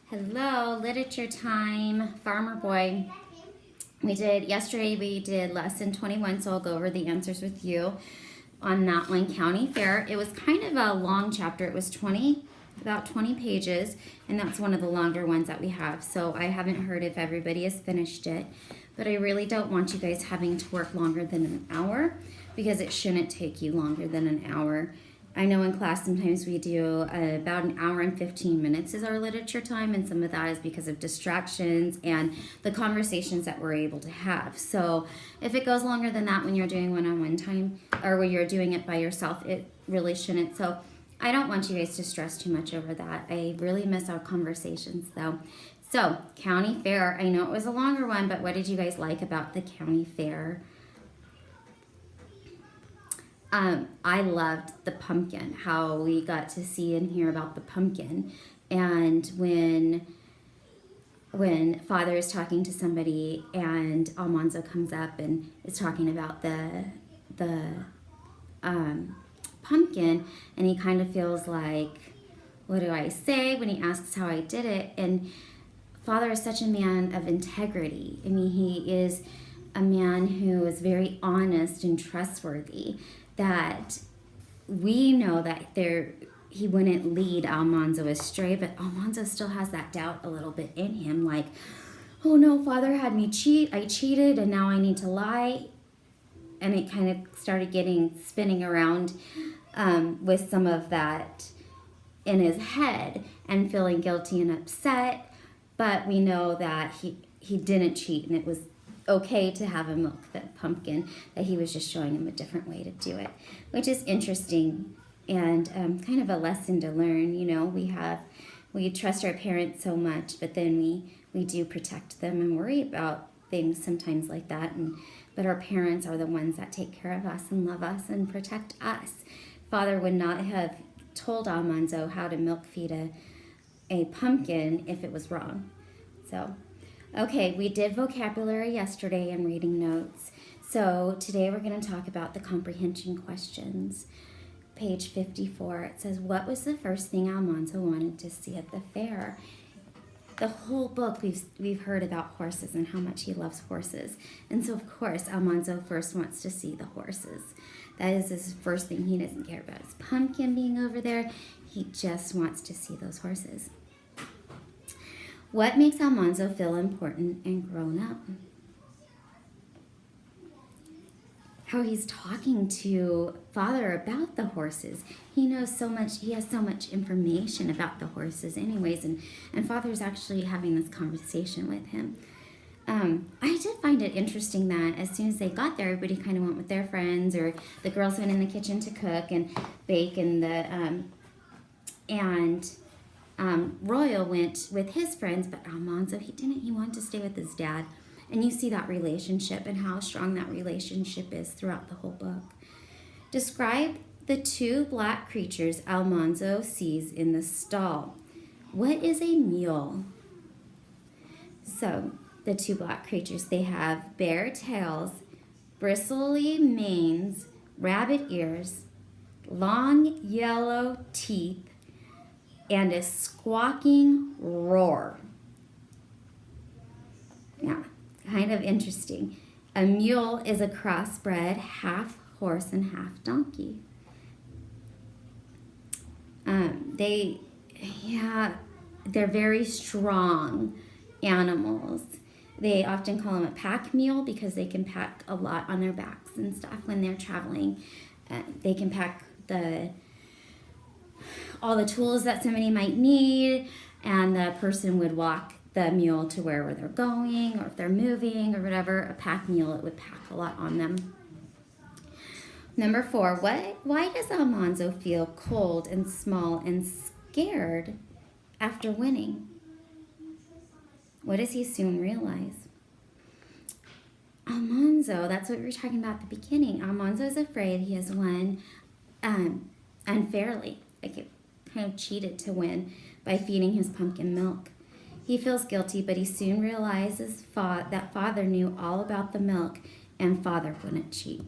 Hello, literature time, Farmer Boy. Yesterday we did lesson 21, so I'll go over the answers with you on that one, County Fair. It was kind of a long chapter. It was about 20 pages, and that's one of the longer ones that we have. So I haven't heard if everybody has finished it, but I really don't want you guys having to work longer than an hour because it shouldn't take you longer than an hour. I know in class sometimes we do about an hour and 15 minutes is our literature time, and some of that is because of distractions and the conversations that we're able to have. So if it goes longer than that when you're doing one-on-one time or when you're doing it by yourself, it really shouldn't. So I don't want you guys to stress too much over that. I really miss our conversations though. So County Fair, I know it was a longer one, but what did you guys like about the County Fair? I loved the pumpkin, how we got to see and hear about the pumpkin. And when Father is talking to somebody and Almanzo comes up and is talking about the pumpkin, and he kind of feels like, what do I say when he asks how I did it? And Father is such a man of integrity. I mean, he is a man who is very honest and trustworthy, that we know that he wouldn't lead Almanzo astray, but Almanzo still has that doubt a little bit in him, like, oh no, Father had me cheat, I cheated, and now I need to lie. And it kind of started spinning around with some of that in his head and feeling guilty and upset. But we know that he didn't cheat, and it was okay to have him milk the pumpkin, that he was just showing him a different way to do it, which is interesting and kind of a lesson to learn. You know, we trust our parents so much, but then we do protect them and worry about things sometimes like that. But our parents are the ones that take care of us and love us and protect us. Father would not have told Almanzo how to milk feed a pumpkin if it was wrong. So, okay, we did vocabulary yesterday and reading notes. So today we're going to talk about the comprehension questions. Page 54, it says, what was the first thing Almanzo wanted to see at the fair? The whole book we've heard about horses and how much he loves horses. And so of course Almanzo first wants to see the horses. That is his first thing. He doesn't care about his pumpkin being over there. He just wants to see those horses. What makes Almanzo feel important and grown up? How he's talking to Father about the horses. He knows so much, he has so much information about the horses anyways, and Father's actually having this conversation with him. I did find it interesting that as soon as they got there, everybody kind of went with their friends, or the girls went in the kitchen to cook and bake, and Royal went with his friends, but Almanzo, he didn't. He wanted to stay with his dad. And you see that relationship and how strong that relationship is throughout the whole book. Describe the two black creatures Almanzo sees in the stall. What is a mule? So, the two black creatures, they have bare tails, bristly manes, rabbit ears, long yellow teeth, and a squawking roar. Yeah, kind of interesting. A mule is a crossbred, half horse and half donkey. They're very strong animals. They often call them a pack mule because they can pack a lot on their backs and stuff when they're traveling. They can pack all the tools that somebody might need, and the person would walk the mule to wherever they're going, or if they're moving or whatever. A pack mule, it would pack a lot on them. Number 4, why does Almanzo feel cold and small and scared after winning? What does he soon realize? Almanzo, that's what we were talking about at the beginning. Almanzo is afraid he has won unfairly, like it kind of cheated to win by feeding his pumpkin milk. He feels guilty, but he soon realizes that Father knew all about the milk, and Father wouldn't cheat,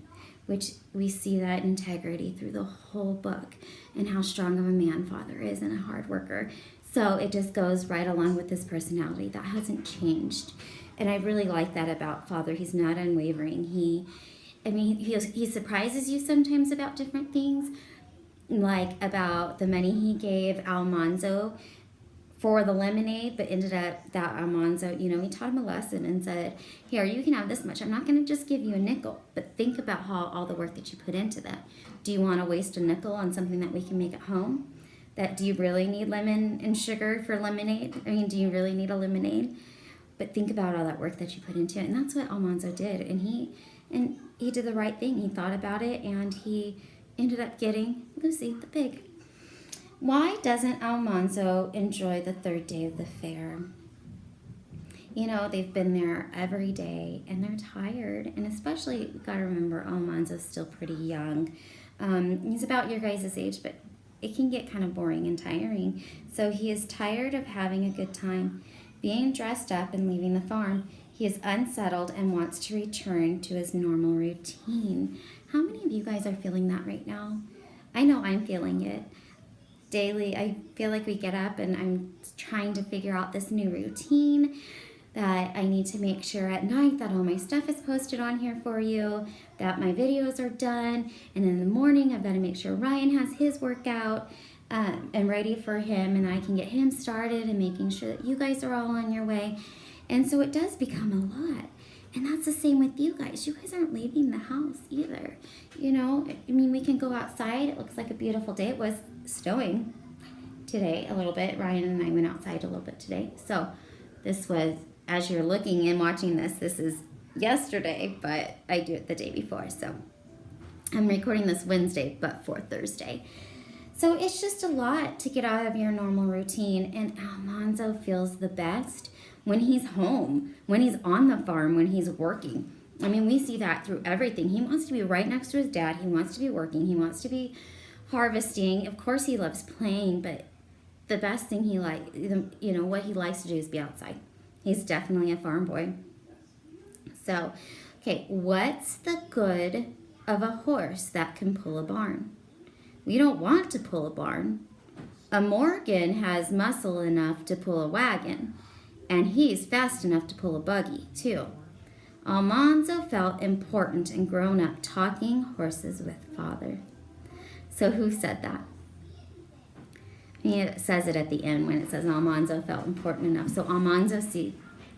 which we see that integrity through the whole book and how strong of a man Father is and a hard worker. So it just goes right along with his personality. That hasn't changed. And I really like that about Father. He's not unwavering. He surprises you sometimes about different things, like about the money he gave Almanzo for the lemonade, but ended up that Almanzo, he taught him a lesson and said, here, you can have this much. I'm not going to just give you a nickel, but think about all the work that you put into that. Do you want to waste a nickel on something that we can make at home? Do you really need lemon and sugar for lemonade? Do you really need a lemonade? But think about all that work that you put into it. And that's what Almanzo did. And he did the right thing. He thought about it, and he ended up getting Lucy the pig. Why doesn't Almanzo enjoy the third day of the fair? They've been there every day, and they're tired. And especially, you've got to remember, Almanzo's still pretty young. He's about your guys' age, but it can get kind of boring and tiring. So he is tired of having a good time, being dressed up and leaving the farm. He is unsettled and wants to return to his normal routine. How many of you guys are feeling that right now? I know I'm feeling it. Daily, I feel like we get up and I'm trying to figure out this new routine, that I need to make sure at night that all my stuff is posted on here for you, that my videos are done, and in the morning I've got to make sure Ryan has his workout and ready for him, and I can get him started, and making sure that you guys are all on your way. And so it does become a lot. And that's the same with you guys. You guys aren't leaving the house either. We can go outside. It looks like a beautiful day. It was snowing today a little bit. Ryan and I went outside a little bit today. So this was, as you're looking and watching this is yesterday, but I do it the day before. So I'm recording this Wednesday, but for Thursday. So it's just a lot to get out of your normal routine. And Almanzo feels the best when he's home, when he's on the farm, when he's working. We see that through everything. He wants to be right next to his dad. He wants to be working. He wants to be harvesting. Of course, he loves playing, but the best thing what he likes to do is be outside. He's definitely a farm boy. So, okay, what's the good of a horse that can pull a barn? We don't want to pull a barn. A Morgan has muscle enough to pull a wagon, and he's fast enough to pull a buggy, too. Almanzo felt important and grown up talking horses with Father. So who said that? It says it at the end when it says Almanzo felt important enough. So Almanzo said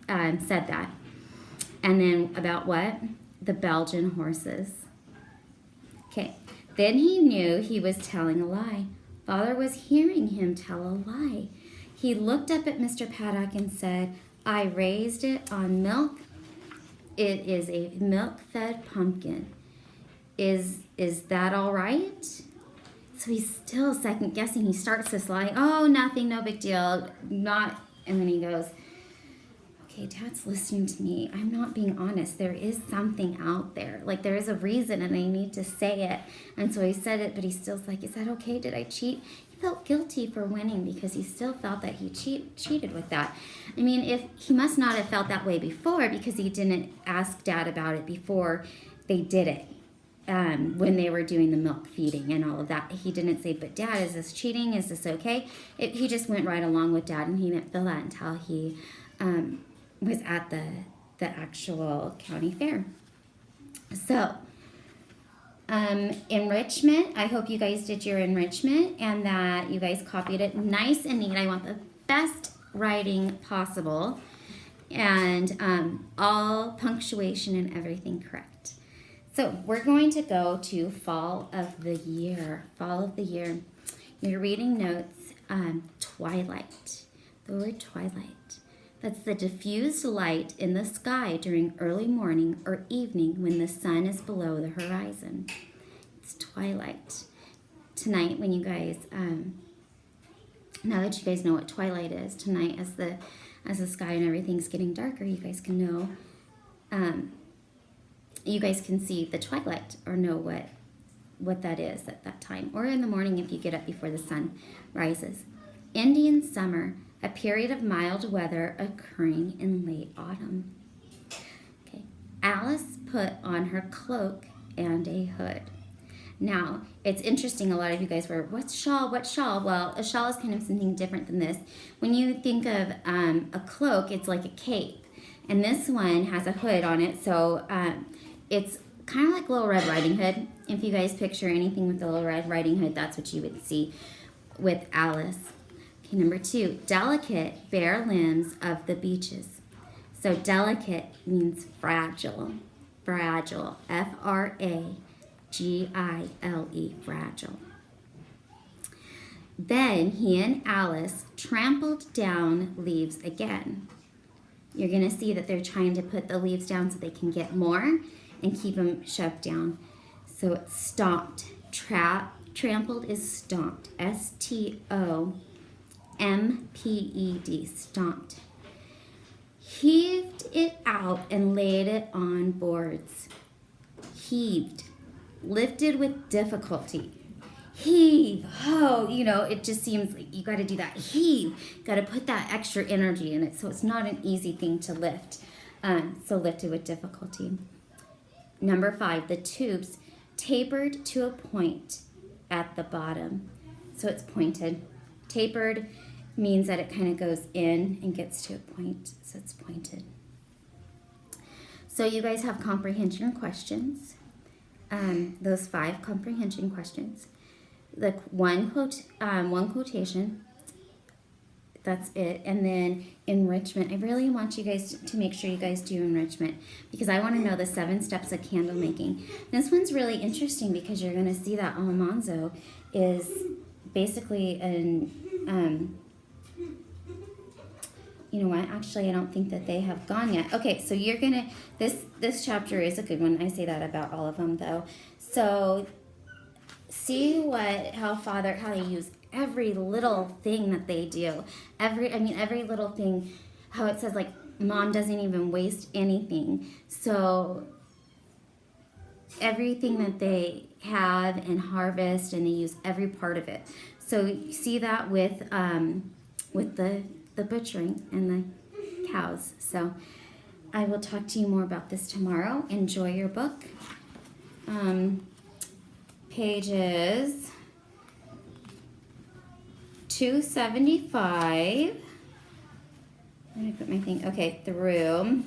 that. And then about what? The Belgian horses. Okay. Then he knew he was telling a lie. Father was hearing him tell a lie. He looked up at Mr. Paddock and said, I raised it on milk. It is a milk-fed pumpkin. Is that all right? So he's still second-guessing. He starts this lie. Oh, nothing, no big deal. And then he goes, okay, Dad's listening to me. I'm not being honest. There is something out there. There is a reason, and I need to say it. And so he said it, but he's still like, is that okay? Did I cheat? Felt guilty for winning because he still felt that he cheated with that. If he must not have felt that way before, because he didn't ask Dad about it before they did it, when they were doing the milk feeding and all of that. He didn't say, but Dad, is this cheating? Is this okay? He just went right along with Dad, and he didn't feel that until he was at the actual county fair. So enrichment, I hope you guys did your enrichment and that you guys copied it nice and neat. I want the best writing possible, and all punctuation and everything correct. So we're going to go to fall of the year. Fall of the year. Your reading notes, twilight. The word twilight. That's the diffused light in the sky during early morning or evening when the sun is below the horizon. It's twilight. Tonight, when you guys, now that you guys know what twilight is, tonight as the sky and everything's getting darker, you guys can know, you guys can see the twilight or know what that is at that time. Or in the morning if you get up before the sun rises. Indian summer, a period of mild weather occurring in late autumn. Okay. Alice put on her cloak and a hood. Now, it's interesting, a lot of you guys were, what's shawl, what shawl? Well, a shawl is kind of something different than this. When you think of a cloak, it's like a cape. And this one has a hood on it, so it's kind of like Little Red Riding Hood. If you guys picture anything with the Little Red Riding Hood, that's what you would see with Alice. Okay, number 2, delicate bare limbs of the beeches. So delicate means fragile, fragile, Fragile, fragile. Then he and Alice trampled down leaves again. You're going to see that they're trying to put the leaves down so they can get more and keep them shoved down. So it's stomped. Trampled is stomped. S-T-O-M-P-E-D, stomped. Heaved it out and laid it on boards. Heaved. Lifted with difficulty. Heave, ho, it just seems like you got to do that. Heave, got to put that extra energy in it. So it's not an easy thing to lift. So lifted with difficulty. Number 5, the tubes tapered to a point at the bottom. So it's pointed. Tapered means that it kind of goes in and gets to a point. So it's pointed. So you guys have comprehension questions. Those 5 comprehension questions. The one quotation, that's it. And then enrichment. I really want you guys to make sure you guys do enrichment because I want to know the 7 steps of candle making. This one's really interesting because you're going to see that Almanzo is basically you know what? Actually, I don't think that they have gone yet. Okay, so you're gonna this chapter is a good one. I say that about all of them though. So see how they use every little thing that they do. Every little thing, how it says like mom doesn't even waste anything. So everything that they have and harvest, and they use every part of it. So you see that with the butchering and the cows. So I will talk to you more about this tomorrow. Enjoy your book. Pages 275. Where did I put my thing? Okay, through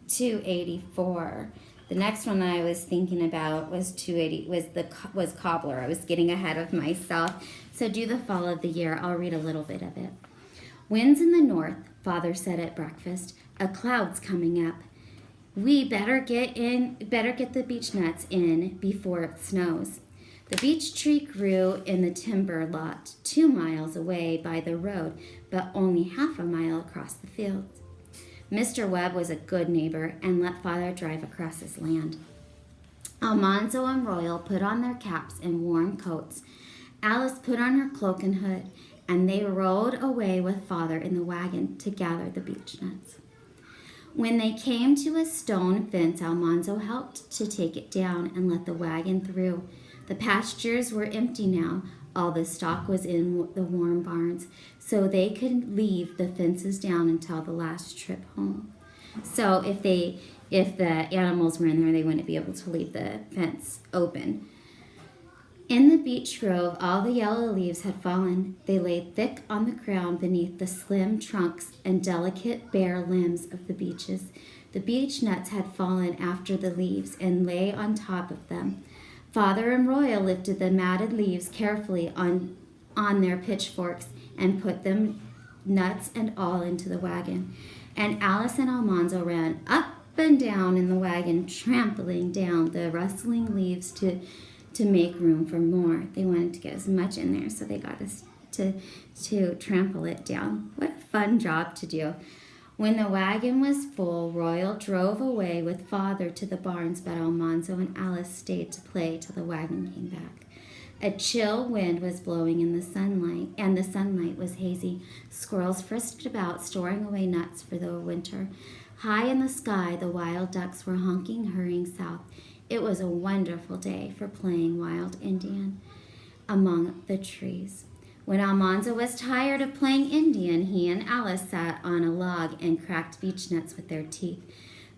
284. The next one I was thinking about was 280. Was Cobbler. I was getting ahead of myself. So do the fall of the year. I'll read a little bit of it. Winds in the north, Father said at breakfast. A cloud's coming up. We better get the beech nuts in before it snows. The beech tree grew in the timber lot 2 miles away by the road, but only half a mile across the fields. Mr. Webb was a good neighbor and let Father drive across his land. Almanzo and Royal put on their caps and warm coats. Alice put on her cloak and hood, and they rode away with Father in the wagon to gather the beech nuts. When they came to a stone fence, Almanzo helped to take it down and let the wagon through. The pastures were empty now. All the stock was in the warm barns, so they could leave the fences down until the last trip home. So if the animals were in there, they wouldn't be able to leave the fence open. In the beech grove, all the yellow leaves had fallen. They lay thick on the ground beneath the slim trunks and delicate bare limbs of the beeches. The beech nuts had fallen after the leaves and lay on top of them. Father and Royal lifted the matted leaves carefully on their pitchforks and put them, nuts and all, into the wagon. And Alice and Almanzo ran up and down in the wagon, trampling down the rustling leaves to make room for more. They wanted to get as much in there, so they got us to trample it down. What a fun job to do. When the wagon was full, Royal drove away with Father to the barns, but Almanzo and Alice stayed to play till the wagon came back. A chill wind was blowing in the sunlight, and the sunlight was hazy. Squirrels frisked about, storing away nuts for the winter. High in the sky, the wild ducks were honking, hurrying south. It was a wonderful day for playing wild Indian among the trees. When Almanzo was tired of playing Indian, he and Alice sat on a log and cracked beech nuts with their teeth.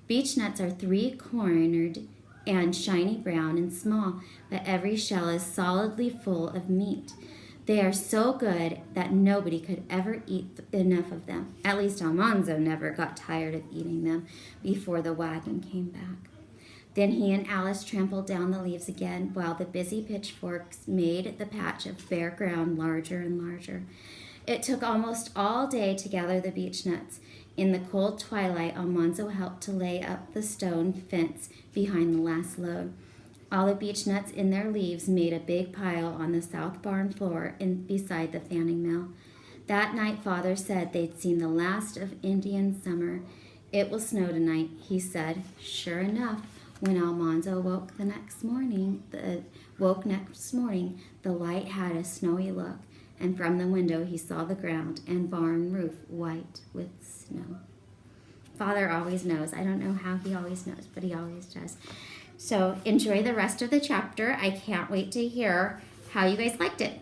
Beech nuts are 3-cornered and shiny brown and small, but every shell is solidly full of meat. They are so good that nobody could ever eat enough of them. At least Almanzo never got tired of eating them before the wagon came back. Then he and Alice trampled down the leaves again while the busy pitchforks made the patch of bare ground larger and larger. It took almost all day to gather the beech nuts. In the cold twilight, Almanzo helped to lay up the stone fence behind the last load. All the beech nuts in their leaves made a big pile on the south barn floor beside the fanning mill. That night, Father said they'd seen the last of Indian summer. It will snow tonight, he said. Sure enough, when Almanzo woke next morning, the light had a snowy look, and from the window he saw the ground and barn roof white with snow. Father always knows. I don't know how he always knows, but he always does. So enjoy the rest of the chapter. I can't wait to hear how you guys liked it.